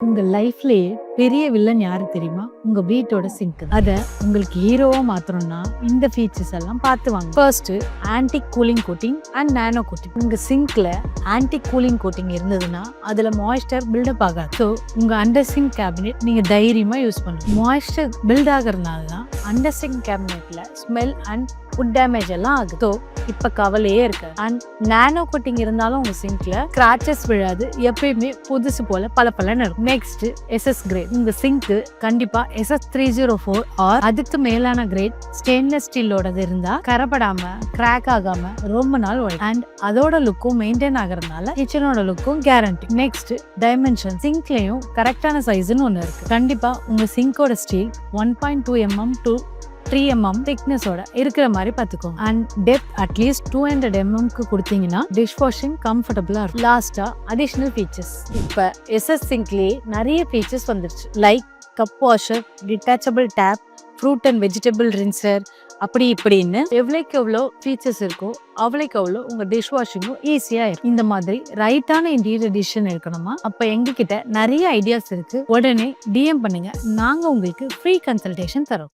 உங்க லைஃப்லயே பெரிய வில்லன் யாரு தெரியுமா? உங்க வீட்டோட சிங்க். அத உங்களுக்கு ஹீரோவா மாத்தணும்னா இந்த ஃபீச்சர்ஸ் எல்லாம் பார்த்து வாங்க. First, anti cooling coating and nano coating. உங்க சிங்க்ல ஆன்டி கூலிங் கோட்டிங் இருந்ததுன்னா அதுல மாய்ஸ்டர் பில்டப் ஆகாது. ஸோ உங்க அண்டர் சிங்க் கேபினெட் நீங்க தைரியமா யூஸ் பண்ணணும். மாய்ஸ்டர் பில்ட் ஆகிறதுனால தான் அண்டர் சிங்க் கேபினெட்ல ஸ்மெல் அண்ட் ஃபுட் டேமேஜ் எல்லாம் ஆகுது. ஸோ இப்ப கவலையே இருக்காது. அண்ட் நானோ கோட்டிங் இருந்தாலும் உங்க சிங்க்ல ஸ்கிராச்சஸ் விழாது. எப்பயுமே புதுசு போல பளபளன்னு இருக்கும். Next, SS grade. உங்க சிங்க் கண்டிப்பா SS304 ஆர் அதுக்கு மேலான கிரேட் ஸ்டெயின்லெஸ் ஸ்டீலோடது இருந்தா கரப்படாம கிராக் ஆகாம ரொம்ப நாள் வரும். அண்ட் அதோட லுக்கும் மெயின்டைன் ஆகிறதுனால கிச்சனோட லுக்கும் கேரண்டி. Next, dimension. சிங்க்லயும் கரெக்டான சைஸ்னு ஒன்று இருக்கு. கண்டிப்பா உங்க சிங்கோட ஸ்டீல் 1.2 mm to 3 mm திக்னஸோட இருக்கிற மாதிரி பார்த்துக்கோங்க. அண்ட் டெப்த் அட்லீஸ்ட் 200 mm கொடுத்தீங்கன்னா டிஷ் வாஷிங் கம்ஃபர்டபுளா இருக்கும். லாஸ்டா அடிஷனல் ஃபீச்சர்ஸ். இப்ப SS சிங்க்லயே நிறைய ஃபீச்சர்ஸ் வந்துருச்சு. Like cup washer, detachable tap, fruit and vegetable rinser, அப்படி இப்படின்னு எவ்வளோக்கு எவ்வளோ ஃபீச்சர்ஸ் இருக்கோ அவ்வளோக்கு அவ்வளோ உங்க டிஷ் வாஷிங்கும் ஈஸியா இருக்கும். இந்த மாதிரி ரைட்டான இன்டீரியர் டிசிஷன் இருக்கணுமா? அப்ப எங்க கிட்ட நிறைய ஐடியாஸ் இருக்கு. உடனே DM பண்ணுங்க. நாங்க உங்களுக்கு ஃப்ரீ கன்சல்டேஷன் தரோம்.